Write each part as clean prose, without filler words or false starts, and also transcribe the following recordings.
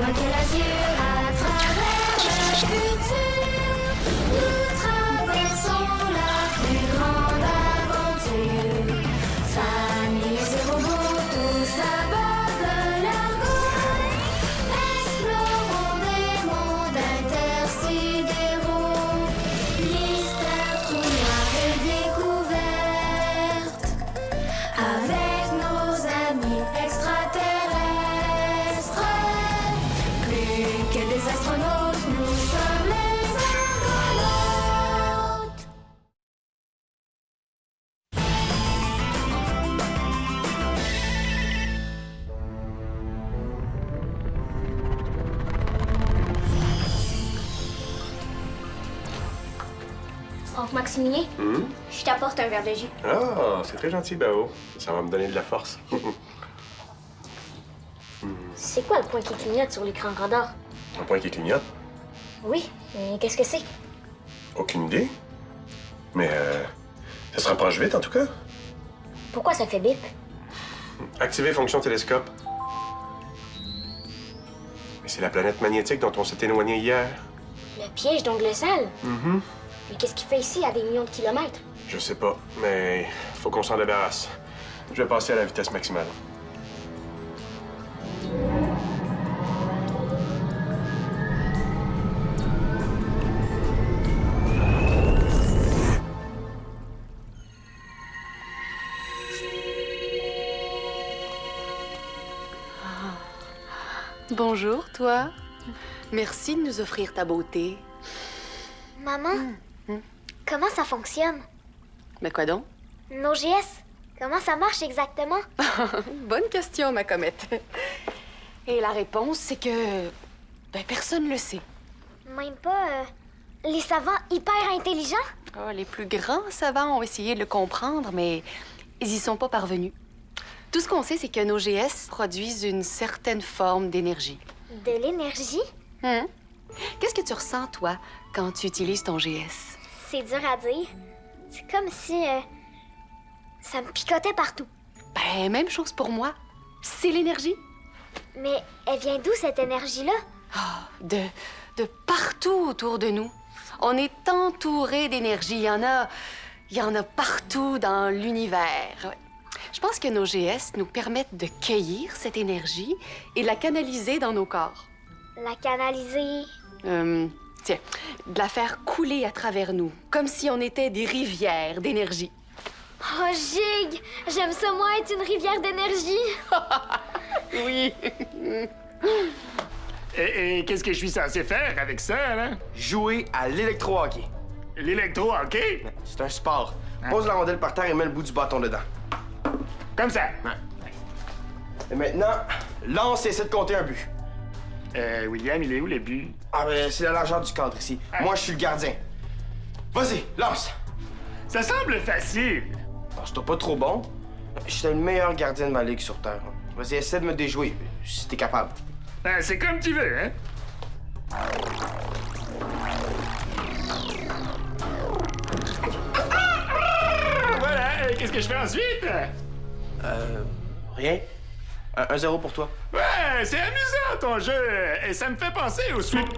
loin que l'azur, à travers le futur, nous traversons la plus grande aventure. Famille et robots, tous à bord de l'Argo, explorons des mondes intersidéraux, mystères, trous noirs et découvertes, avec nos amis extraterrestres. Plus que des astronautes, nous sommes les argonautes. Oncle Maximilien, je t'apporte un verre de jus. Ah, c'est très gentil, Bao. Ça va me donner de la force. C'est quoi le point qui clignote sur l'écran radar? Un point qui clignote? Oui, mais qu'est-ce que c'est? Aucune idée. Mais, ça se rapproche vite, en tout cas. Pourquoi ça fait bip? Activer fonction télescope. Mais c'est la planète magnétique dont on s'est éloigné hier. Le piège d'ongle sale? Mais qu'est-ce qu'il fait ici à des millions de kilomètres? Je sais pas, mais faut qu'on s'en débarrasse. Je vais passer à la vitesse maximale. Bonjour, toi. Merci de nous offrir ta beauté. Maman, comment ça fonctionne? Mais quoi donc? Nos GS, comment ça marche exactement? Bonne question, ma comète. Et la réponse, c'est que... personne le sait. Même pas les savants hyper intelligents? Ah, les plus grands savants ont essayé de le comprendre, mais ils y sont pas parvenus. Tout ce qu'on sait, c'est que nos GS produisent une certaine forme d'énergie. De l'énergie? Qu'est-ce que tu ressens, toi, quand tu utilises ton GS? C'est dur à dire. C'est comme si ça me picotait partout. Même chose pour moi. C'est l'énergie. Mais elle vient d'où cette énergie-là? De partout autour de nous. On est entouré d'énergie. Il y en a partout dans l'univers. Ouais. Je pense que nos GS nous permettent de cueillir cette énergie et de la canaliser dans nos corps. La canaliser? Tiens, de la faire couler à travers nous, comme si on était des rivières d'énergie. Oh, Gig! J'aime ça, moi, être une rivière d'énergie! Oui. Et qu'est-ce que je suis censé faire avec ça, là? Jouer à l'électro-hockey. L'électro-hockey? C'est un sport. Pose la rondelle par terre et mets le bout du bâton dedans. Comme ça. Et maintenant, lance et essaie de compter un but. William, il est où le but? Ah, ben, c'est la largeur du cadre ici. Moi, je suis le gardien. Vas-y, lance! Ça semble facile. Lance-toi pas trop bon. J'étais le meilleur gardien de ma ligue sur Terre. Vas-y, essaie de me déjouer, si t'es capable. C'est comme tu veux, hein? Voilà, qu'est-ce que je fais ensuite? Rien. 1-0 pour toi. Ouais, c'est amusant ton jeu. Et ça me fait penser au sweep.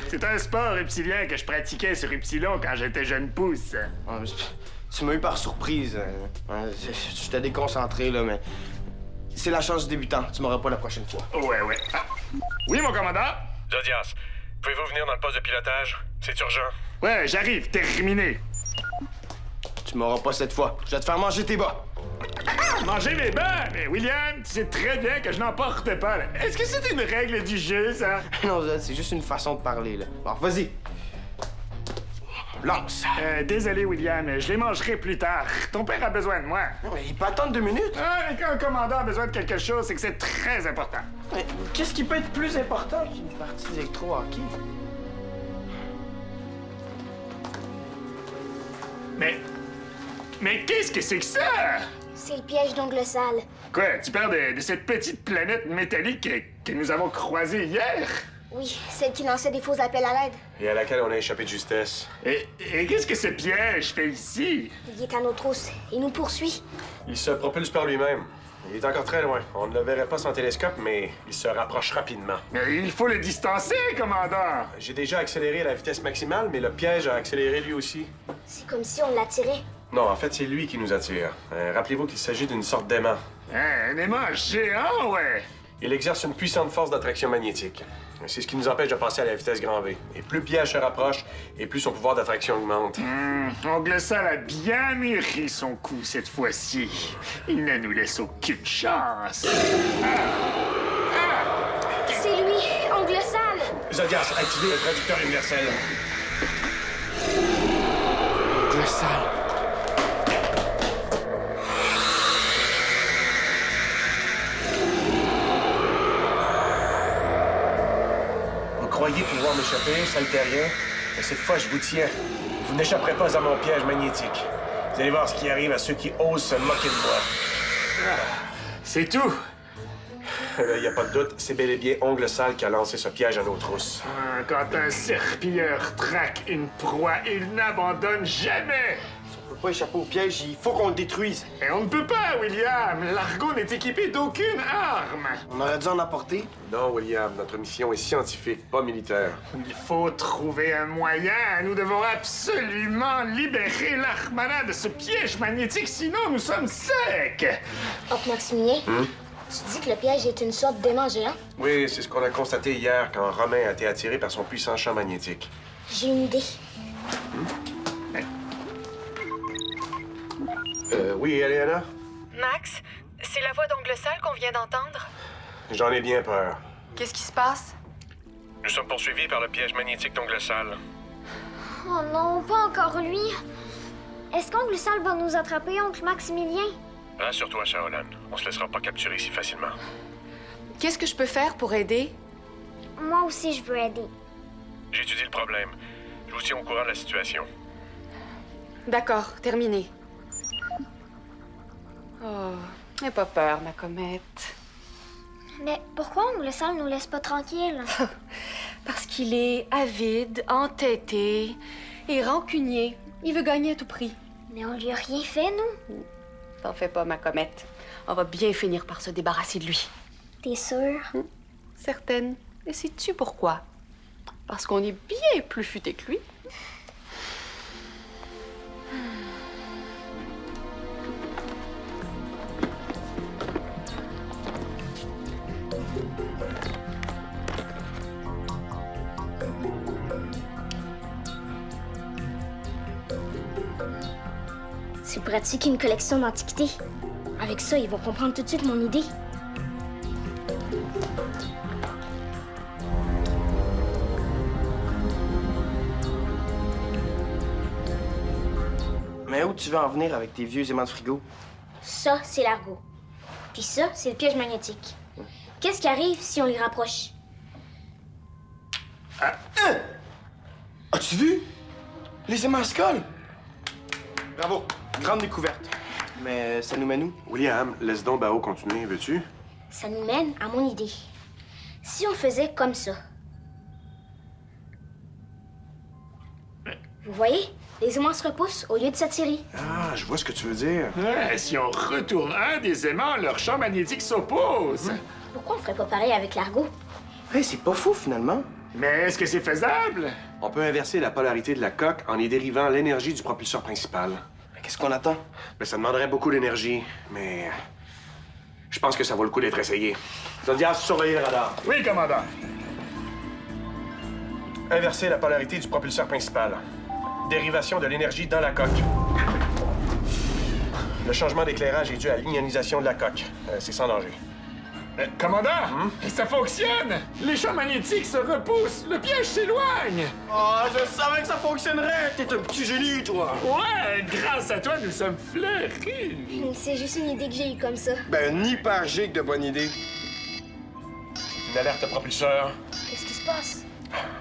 C'est un sport reptilien que je pratiquais sur Upsilon quand j'étais jeune pouce. Ah, mais tu m'as eu par surprise. J'étais déconcentré, là, mais... C'est la chance du débutant. Tu m'auras pas la prochaine fois. Ouais. Oui, mon commandant? Jodias, pouvez-vous venir dans le poste de pilotage? C'est urgent. Ouais, j'arrive, terminé. Tu m'auras pas cette fois. Je vais te faire manger tes bas. Manger mes bas? Mais William, tu sais très bien que je n'en porte pas, là. Est-ce que c'est une règle du jeu, ça? Non, Zed, c'est juste une façon de parler, là. Bon, vas-y. Lance. Désolé, William, je les mangerai plus tard. Ton père a besoin de moi. Non, mais il peut attendre 2 minutes. Et quand un commandant a besoin de quelque chose, c'est que c'est très important. Mais qu'est-ce qui peut être plus important qu'une partie d'électro-hockey? Mais qu'est-ce que c'est que ça? C'est le piège d'ongle sale. Quoi, tu parles de cette petite planète métallique que nous avons croisée hier? Oui, celle qui lançait des faux appels à l'aide. Et à laquelle on a échappé de justesse. Et qu'est-ce que ce piège fait ici? Il est à nos trousses. Il nous poursuit. Il se propulse par lui-même. Il est encore très loin. On ne le verrait pas sans télescope, mais il se rapproche rapidement. Mais il faut le distancer, commandant! J'ai déjà accéléré à la vitesse maximale, mais le piège a accéléré lui aussi. C'est comme si on l'attirait. Non, en fait, c'est lui qui nous attire. Rappelez-vous qu'il s'agit d'une sorte d'aimant. Hein, un aimant géant, ouais! Il exerce une puissante force d'attraction magnétique. C'est ce qui nous empêche de passer à la vitesse grand V. Et plus le piège se rapproche, et plus son pouvoir d'attraction augmente. Ongle Sale a bien mûri son coup cette fois-ci. Il ne nous laisse aucune chance. C'est lui, Ongle Sale! Zodias, activez le traducteur universel. Ongle Sale. Vous croyez pouvoir m'échapper, Salterien? Mais cette fois, je vous tiens. Vous n'échapperez pas à mon piège magnétique. Vous allez voir ce qui arrive à ceux qui osent se moquer de moi. C'est tout. Il n'y a pas de doute, c'est bel et bien Ongle Sale qui a lancé ce piège à nos trousses. Quand un serpilleur traque une proie, il n'abandonne jamais. On peut pas échapper au piège, il faut qu'on le détruise. Et on ne peut pas, William. L'argot n'est équipé d'aucune arme. On aurait dû en apporter. Non, William, notre mission est scientifique, pas militaire. Il faut trouver un moyen. Nous devons absolument libérer l'Armada de ce piège magnétique, sinon nous sommes secs. Hop, Maximilien, tu dis que le piège est une sorte d'aimant géant? Oui, c'est ce qu'on a constaté hier quand Romain a été attiré par son puissant champ magnétique. J'ai une idée. Oui, Eliana? Max, c'est la voix d'Ongle Sale qu'on vient d'entendre? J'en ai bien peur. Qu'est-ce qui se passe? Nous sommes poursuivis par le piège magnétique d'Ongle Sale. Oh non, pas encore lui. Est-ce qu'Ongle Sale va nous attraper, oncle Maximilien? Rassure-toi, Shaolan. On se laissera pas capturer si facilement. Qu'est-ce que je peux faire pour aider? Moi aussi, je veux aider. J'étudie le problème. Je vous tiens au courant de la situation. D'accord, terminé. Oh, n'aie pas peur, ma comète. Mais pourquoi Ongle Sale nous laisse pas tranquilles? Parce qu'il est avide, entêté et rancunier. Il veut gagner à tout prix. Mais on lui a rien fait, nous. T'en fais pas, ma comète. On va bien finir par se débarrasser de lui. T'es sûre? Certaine. Et sais-tu pourquoi? Parce qu'on est bien plus futé que lui. C'est pratique une collection d'antiquités. Avec ça, ils vont comprendre tout de suite mon idée. Mais où tu veux en venir avec tes vieux aimants de frigo? Ça, c'est l'argot. Puis ça, c'est le piège magnétique. Qu'est-ce qui arrive si on les rapproche? As-tu vu? Les aimants se collent! Bravo! Grande découverte. Mais ça nous mène où? William, laisse donc Bao continuer, veux-tu? Ça nous mène à mon idée. Si on faisait comme ça. Vous voyez? Les aimants se repoussent au lieu de s'attirer. Ah, je vois ce que tu veux dire. Ouais, si on retourne un des aimants, leur champ magnétique s'oppose. Pourquoi on ferait pas pareil avec l'argot? Hey, c'est pas fou, finalement. Mais est-ce que c'est faisable? On peut inverser la polarité de la coque en y dérivant l'énergie du propulseur principal. Mais qu'est-ce qu'on attend? Ben, ça demanderait beaucoup d'énergie, mais je pense que ça vaut le coup d'être essayé. Zodias, surveillez le radar. Oui, commandant. Inverser la polarité du propulseur principal. Dérivation de l'énergie dans la coque. Le changement d'éclairage est dû à l'ionisation de la coque. C'est sans danger. Commandant, ça fonctionne! Les champs magnétiques se repoussent, le piège s'éloigne! Oh, je savais que ça fonctionnerait! T'es un petit génie, toi! Ouais, grâce à toi, nous sommes fleuris! C'est juste une idée que j'ai eue comme ça. Ben, ni par gigue de bonne idée. Une alerte propulseur. Qu'est-ce qui se passe?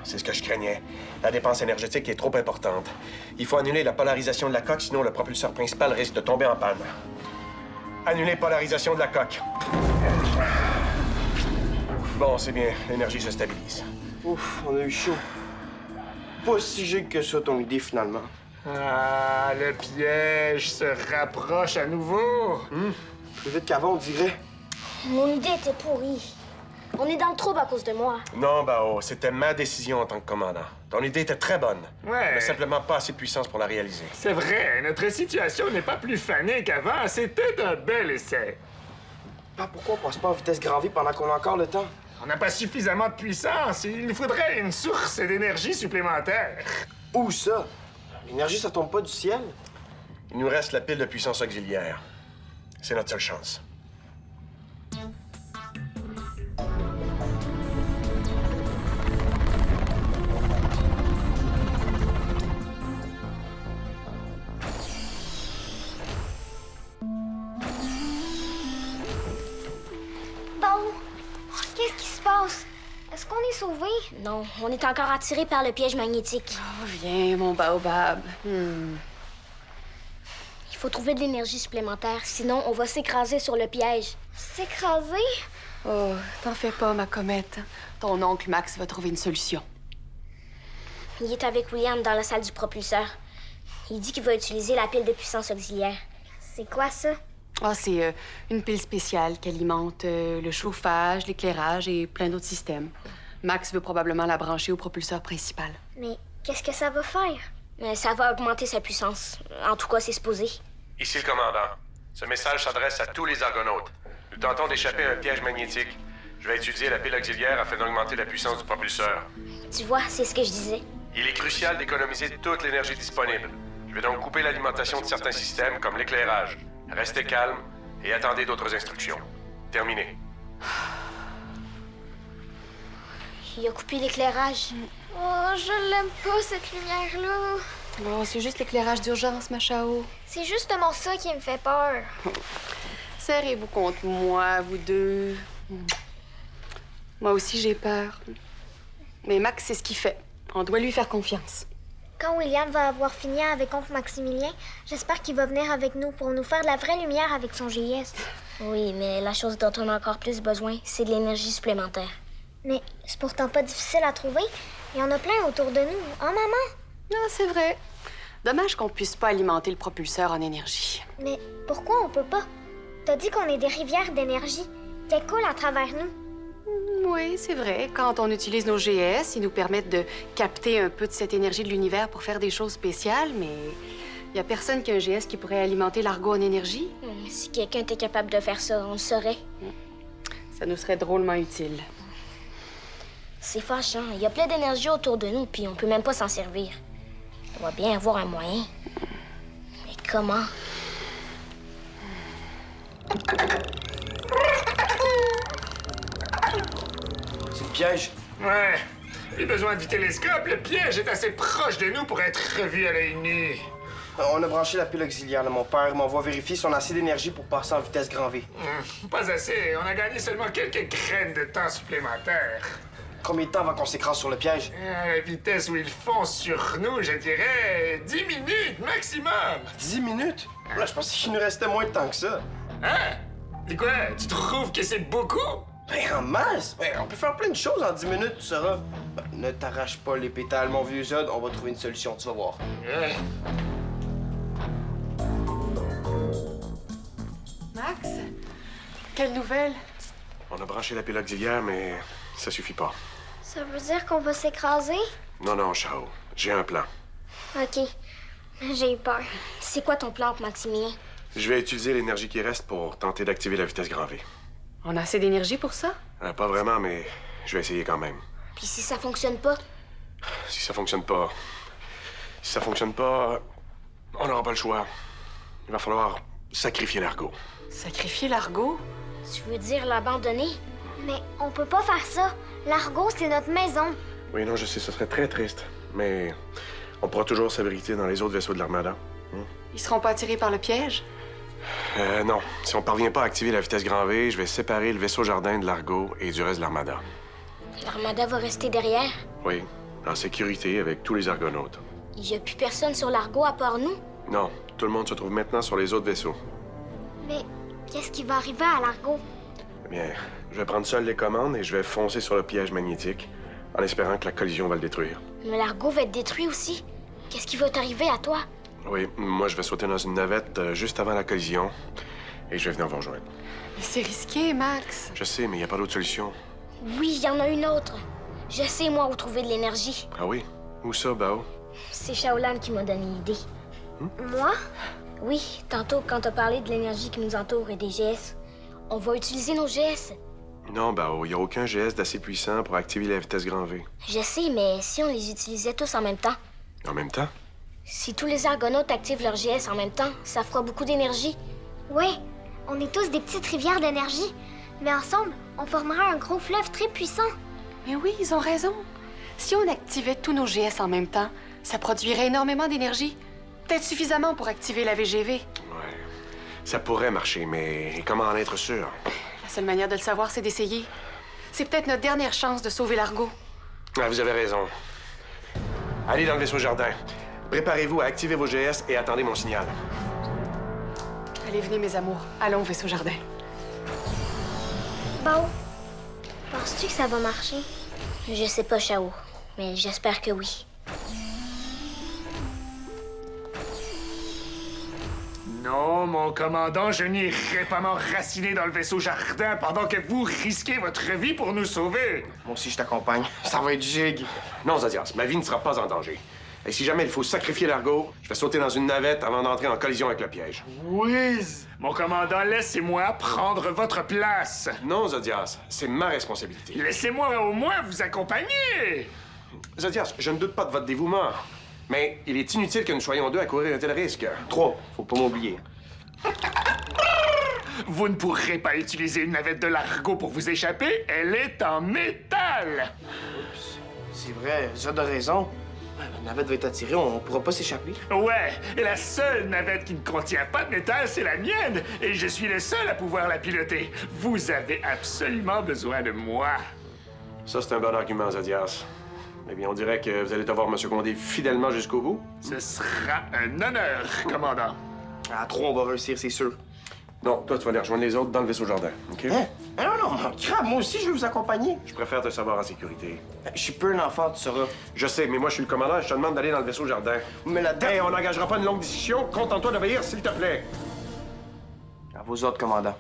C'est ce que je craignais. La dépense énergétique est trop importante. Il faut annuler la polarisation de la coque, sinon le propulseur principal risque de tomber en panne. Annuler polarisation de la coque. Bon, c'est bien. L'énergie se stabilise. Ouf, on a eu chaud. Pas si gigue que ça, ton idée, finalement. Ah, le piège se rapproche à nouveau! Plus vite qu'avant, on dirait. Mon idée était pourrie. On est dans le trouble à cause de moi. Non, Bao, c'était ma décision en tant que commandant. Ton idée était très bonne. Ouais. Mais simplement pas assez de puissance pour la réaliser. C'est vrai, notre situation n'est pas plus fanée qu'avant. C'était un bel essai. Pas pourquoi on passe pas en vitesse grand V pendant qu'on a encore le temps? On n'a pas suffisamment de puissance. Il nous faudrait une source d'énergie supplémentaire. Où ça? L'énergie, ça tombe pas du ciel? Il nous reste la pile de puissance auxiliaire. C'est notre seule chance. Bao, qu'est-ce qui se passe? Est-ce qu'on est sauvés? Non, on est encore attiré par le piège magnétique. Oh, viens, mon baobab. Il faut trouver de l'énergie supplémentaire, sinon on va s'écraser sur le piège. S'écraser? Oh, t'en fais pas, ma comète. Ton oncle Max va trouver une solution. Il est avec William dans la salle du propulseur. Il dit qu'il va utiliser la pile de puissance auxiliaire. C'est quoi ça? Ah, c'est une pile spéciale qui alimente le chauffage, l'éclairage et plein d'autres systèmes. Max veut probablement la brancher au propulseur principal. Mais qu'est-ce que ça va faire? Mais ça va augmenter sa puissance. En tout cas, c'est supposé. Ici le commandant. Ce message s'adresse à tous les argonautes. Nous tentons d'échapper à un piège magnétique. Je vais étudier la pile auxiliaire afin d'augmenter la puissance du propulseur. Tu vois, c'est ce que je disais. Il est crucial d'économiser toute l'énergie disponible. Je vais donc couper l'alimentation de certains systèmes, comme l'éclairage. Restez calme et attendez d'autres instructions. Terminé. Il a coupé l'éclairage. Oh, je l'aime pas, cette lumière-là. Oh, c'est juste l'éclairage d'urgence, ma Chao. C'est justement ça qui me fait peur. Serrez-vous contre moi, vous deux. Moi aussi, j'ai peur. Mais Max, c'est ce qu'il fait. On doit lui faire confiance. Quand William va avoir fini avec oncle Maximilien, j'espère qu'il va venir avec nous pour nous faire de la vraie lumière avec son GS. Oui, mais la chose dont on a encore plus besoin, c'est de l'énergie supplémentaire. Mais c'est pourtant pas difficile à trouver. Il y en a plein autour de nous. Hein, maman? Ah, c'est vrai. Dommage qu'on puisse pas alimenter le propulseur en énergie. Mais pourquoi on peut pas? T'as dit qu'on est des rivières d'énergie. Qu'elle coule à travers nous. Oui, c'est vrai. Quand on utilise nos GS, ils nous permettent de capter un peu de cette énergie de l'univers pour faire des choses spéciales, mais il y a personne qui a un GS qui pourrait alimenter l'argot en énergie. Si quelqu'un était capable de faire ça, on le saurait. Ça nous serait drôlement utile. C'est fâchant. Il y a plein d'énergie autour de nous, puis on peut même pas s'en servir. On va bien avoir un moyen. Mais comment? C'est le piège. Ouais. Plus besoin du télescope, le piège est assez proche de nous pour être revu à l'œil nu. On a branché la pile auxiliaire, là. Mon père m'envoie vérifier si on a assez d'énergie pour passer en vitesse grand V. Pas assez. On a gagné seulement quelques graines de temps supplémentaires. Combien de temps avant qu'on s'écrase sur le piège? À la vitesse où ils foncent sur nous, je dirais 10 minutes maximum. 10 minutes? Là, je pensais qu'il nous restait moins de temps que ça. Hein? Et quoi? Tu trouves que c'est beaucoup? Ben, en masse! Ben, on peut faire plein de choses en 10 minutes, tu sauras. Ben, ne t'arrache pas les pétales, mon vieux Zod. On va trouver une solution, tu vas voir. Ouais. Max? Quelle nouvelle? On a branché la pile auxiliaire, mais ça suffit pas. Ça veut dire qu'on va s'écraser? Non, Chao. J'ai un plan. OK. J'ai eu peur. C'est quoi ton plan, Maximilien? Je vais utiliser l'énergie qui reste pour tenter d'activer la vitesse grand V. On a assez d'énergie pour ça? Pas vraiment, mais je vais essayer quand même. Puis si ça fonctionne pas? Si ça fonctionne pas... on n'aura pas le choix. Il va falloir sacrifier l'argot. Sacrifier l'argot? Tu veux dire l'abandonner? Mais on peut pas faire ça. L'argot, c'est notre maison. Oui, non, je sais, ce serait très triste. Mais on pourra toujours s'abriter dans les autres vaisseaux de l'Armada. Ils seront pas attirés par le piège? Non. Si on parvient pas à activer la vitesse grand V, je vais séparer le vaisseau jardin de l'Argo et du reste de l'Armada. L'Armada va rester derrière? Oui, en sécurité avec tous les argonautes. Il y a plus personne sur l'Argo à part nous? Non, tout le monde se trouve maintenant sur les autres vaisseaux. Mais qu'est-ce qui va arriver à l'argot? Eh bien, je vais prendre seul les commandes et je vais foncer sur le piège magnétique en espérant que la collision va le détruire. Mais l'Argo va être détruit aussi. Qu'est-ce qui va t'arriver à toi? Oui, moi je vais sauter dans une navette juste avant la collision et je vais venir vous rejoindre. Mais c'est risqué, Max. Je sais, mais il n'y a pas d'autre solution. Oui, il y en a une autre. Je sais, moi, où trouver de l'énergie. Ah oui? Où ça, Bao? C'est Shaolan qui m'a donné l'idée. Moi? Oui, tantôt, quand t'as parlé de l'énergie qui nous entoure et des GS, on va utiliser nos GS. Non, Bao, il n'y a aucun GS d'assez puissant pour activer la vitesse grand V. Je sais, mais si on les utilisait tous en même temps, En même temps? si tous les argonautes activent leur GS en même temps, ça fera beaucoup d'énergie. Ouais, on est tous des petites rivières d'énergie. Mais ensemble, on formera un gros fleuve très puissant. Mais oui, ils ont raison. Si on activait tous nos GS en même temps, ça produirait énormément d'énergie. Peut-être suffisamment pour activer la VGV. Ouais. Ça pourrait marcher, mais comment en être sûr? La seule manière de le savoir, c'est d'essayer. C'est peut-être notre dernière chance de sauver l'Argo. Ah, vous avez raison. Allez dans le vaisseau jardin. Préparez-vous à activer vos GS et attendez mon signal. Allez, venez, mes amours. Allons au vaisseau jardin. Bao, penses-tu que ça va marcher? Je sais pas, Shao, mais j'espère que oui. Non, mon commandant, je n'irai pas m'enraciner dans le vaisseau jardin pendant que vous risquez votre vie pour nous sauver. Moi aussi, je t'accompagne. Ça va être gigue. Non, Zodias, ma vie ne sera pas en danger. Et si jamais il faut sacrifier l'Argo, je vais sauter dans une navette avant d'entrer en collision avec le piège. Whiz! Mon commandant, laissez-moi prendre votre place. Non, Zodias, c'est ma responsabilité. Laissez-moi au moins vous accompagner. Zodias, je ne doute pas de votre dévouement. Mais il est inutile que nous soyons deux à courir un tel risque. 3, faut pas m'oublier. Vous ne pourrez pas utiliser une navette de l'Argo pour vous échapper. Elle est en métal. C'est vrai, Zod a raison. La navette va être attirée, on pourra pas s'échapper. Ouais, et la seule navette qui ne contient pas de métal, c'est la mienne. Et je suis le seul à pouvoir la piloter. Vous avez absolument besoin de moi. Ça, c'est un bon argument, Zodias. Eh bien, on dirait que vous allez devoir me seconder fidèlement jusqu'au bout. Ce sera un honneur, commandant. À 3, on va réussir, c'est sûr. Non, toi, tu vas aller rejoindre les autres dans le vaisseau jardin, OK? Hein? Ah non, non, crap, moi aussi, je veux vous accompagner. Je préfère te savoir en sécurité. Je suis peu un enfant, tu sauras. Je sais, mais moi, je suis le commandant et je te demande d'aller dans le vaisseau jardin. Mais là-dedans, Hey, on n'engagera pas une longue discussion. Contente-toi d'obéir, s'il te plaît. à vos autres, commandant.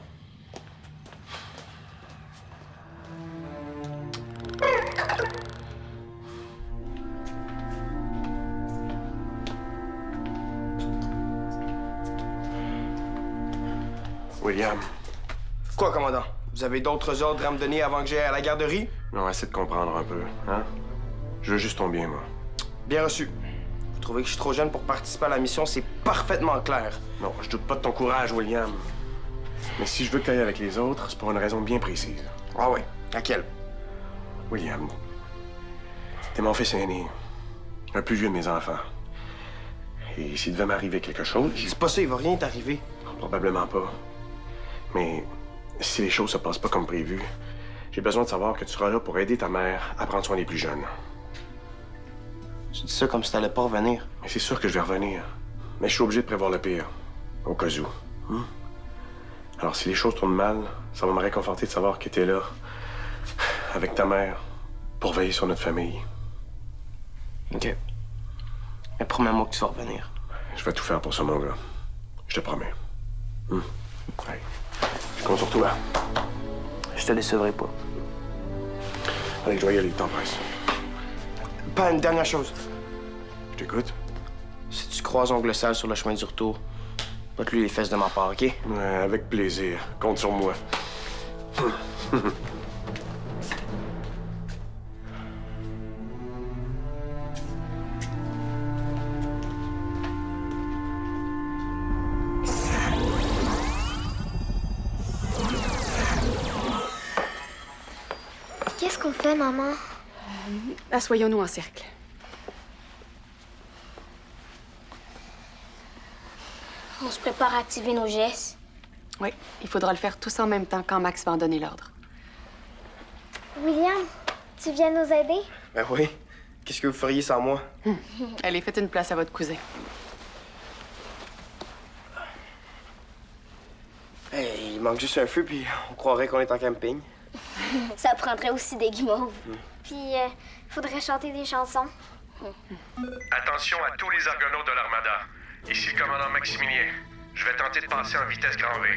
William. Quoi, commandant? Vous avez d'autres ordres à me donner avant que j'aille à la garderie? Non, essaie de comprendre un peu, hein? Je veux juste ton bien, moi. Bien reçu. Vous trouvez que je suis trop jeune pour participer à la mission, c'est parfaitement clair. Non, je doute pas de ton courage, William. Mais si je veux que t'ailles avec les autres, c'est pour une raison bien précise. Ah ouais, laquelle? William, t'es mon fils aîné, le plus vieux de mes enfants. Et s'il devait m'arriver quelque chose, C'est pas ça, il va rien t'arriver. probablement pas. Mais si les choses se passent pas comme prévu, j'ai besoin de savoir que tu seras là pour aider ta mère à prendre soin des plus jeunes. Tu dis ça comme si t'allais pas revenir. Mais c'est sûr que je vais revenir. Mais je suis obligé de prévoir le pire, au cas où. Alors si les choses tournent mal, ça va me réconforter de savoir que t'es là, avec ta mère, pour veiller sur notre famille. OK. Mais promets-moi que tu vas revenir. Je vais tout faire pour ça, mon gars. Je te promets. Allez. Je compte sur toi. Je te décevrai pas. Allez, je vais y aller, le temps presse. Pas une dernière chose. Je t'écoute. Si tu croises Ongle Sale sur le chemin du retour, botte-lui les fesses de ma part, OK? Ouais, avec plaisir. Compte sur moi. Qu'est-ce qu'on fait, maman? Assoyons-nous en cercle. On se prépare à activer nos GS. Oui, il faudra le faire tous en même temps quand Max va en donner l'ordre. William, tu viens nous aider? Ben oui. Qu'est-ce que vous feriez sans moi? Allez, faites une place à votre cousin. Hey, il manque juste un feu, puis on croirait qu'on est en camping. Ça prendrait aussi des guimauves. Puis, faudrait chanter des chansons. Attention à tous les argonautes de l'Armada. Ici le commandant Maximilien. Je vais tenter de passer en vitesse grand V.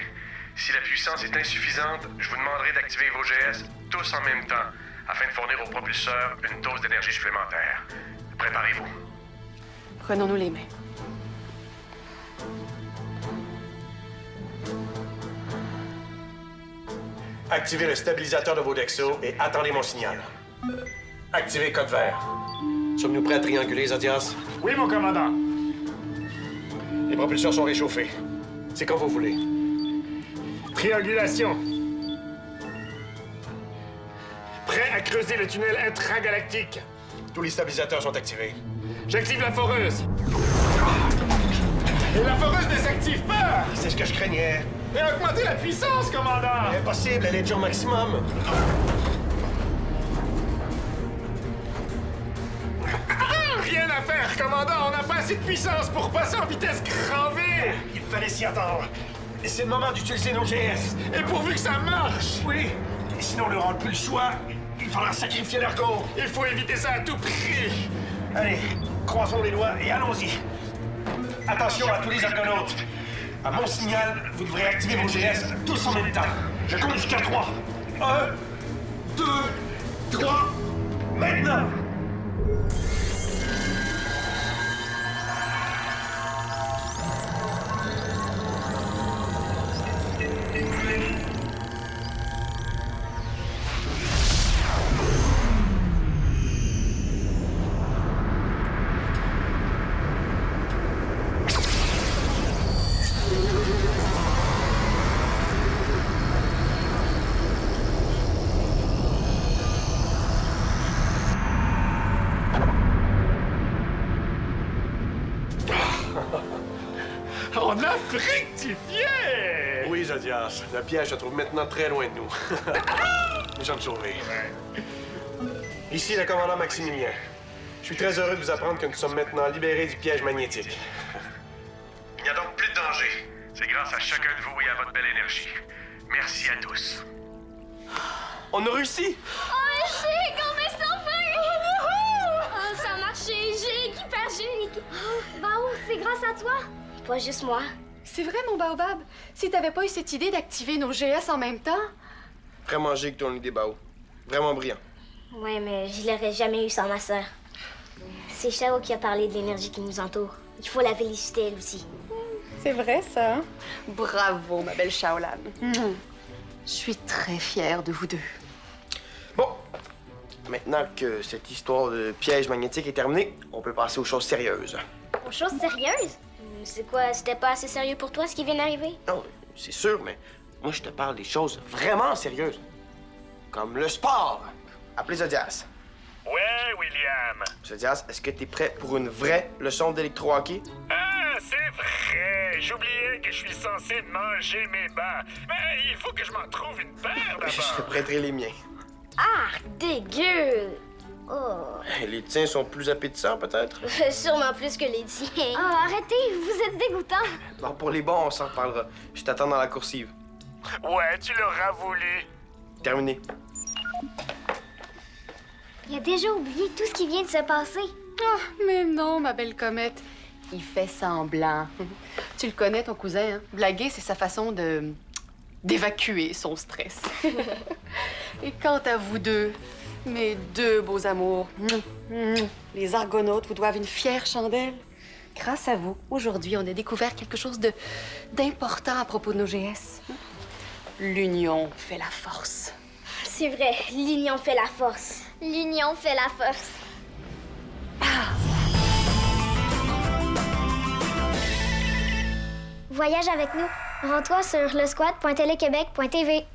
Si la puissance est insuffisante, je vous demanderai d'activer vos GS tous en même temps, afin de fournir au propulseur une dose d'énergie supplémentaire. Préparez-vous. Prenons-nous les mains. Activez le stabilisateur de vos Dexo et attendez mon signal. Activez code vert. Sommes-nous prêts à trianguler, Zodias? Oui, mon commandant. Les propulseurs sont réchauffés. C'est quand vous voulez. Triangulation. Prêt à creuser le tunnel intragalactique. Tous les stabilisateurs sont activés. J'active la foreuse. Et la foreuse ne s'active pas! C'est ce que je craignais. Et augmenter la puissance, commandant! Impossible, elle est déjà au maximum. Rien à faire, commandant! On n'a pas assez de puissance pour passer en vitesse grand V! Il fallait s'y attendre. Et c'est le moment d'utiliser nos GS. Et pourvu que ça marche! Oui. Et sinon, on n'aura plus le choix. Il faudra sacrifier l'ergo. Il faut éviter ça à tout prix! Allez, croisons les doigts et allons-y. Attention à tous les argonautes. À mon signal, vous devrez activer vos GS tous en même temps. Je compte jusqu'à 3. 1, 2, 3, maintenant! On a rectifié! Oui, Zodias. Le piège se trouve maintenant très loin de nous. Nous sommes sauvés. Ici le commandant Maximilien. Je suis très heureux de vous apprendre que nous sommes maintenant libérés du piège magnétique. Il n'y a donc plus de danger. C'est grâce à chacun de vous et à votre belle énergie. Merci à tous. On a réussi! Oh, chic, on est sauvés! Oh, ça a marché, Gic, hyper Gic! Oh, Bao, c'est grâce à toi! Pas juste moi. C'est vrai, mon baobab. Si t'avais pas eu cette idée d'activer nos GS en même temps... Vraiment gigue ton idée, Bao. Vraiment brillant. Ouais, mais je l'aurais jamais eu sans ma sœur. C'est Chao qui a parlé de l'énergie qui nous entoure. Il faut la féliciter, elle aussi. C'est vrai, ça. Bravo, ma belle Shaolan. Je suis très fière de vous deux. Bon, maintenant que cette histoire de piège magnétique est terminée, on peut passer aux choses sérieuses. Aux choses sérieuses? C'est quoi, c'était pas assez sérieux pour toi ce qui vient d'arriver? Non, c'est sûr, mais moi, je te parle des choses vraiment sérieuses. Comme le sport. Appelez Zodias. Ouais, William. Zodias, est-ce que t'es prêt pour une vraie leçon d'électro-hockey? Ah, c'est vrai! J'oubliais que je suis censé manger mes bas. Mais il faut que je m'en trouve une paire Je te d'abord. prêterai les miens. Ah, dégueu! Oh, Les tiens sont plus appétissants, peut-être? sûrement plus que les tiens. Oh, arrêtez, vous êtes dégoûtant! Bon, pour les bons, on s'en reparlera. Je t'attends dans la coursive. Ouais, tu l'auras voulu. Terminé. Il a déjà oublié tout ce qui vient de se passer. Ah, mais non, ma belle comète. Il fait semblant. Tu le connais, ton cousin, hein? Blaguer, c'est sa façon d'évacuer son stress. Et quant à vous deux, mes deux beaux amours, les Argonautes vous doivent une fière chandelle. Grâce à vous, aujourd'hui, on a découvert quelque chose d'important à propos de nos GS. L'union fait la force. C'est vrai, l'union fait la force. L'union fait la force. Voyage avec nous. Rends-toi sur lesquad.telequebec.tv.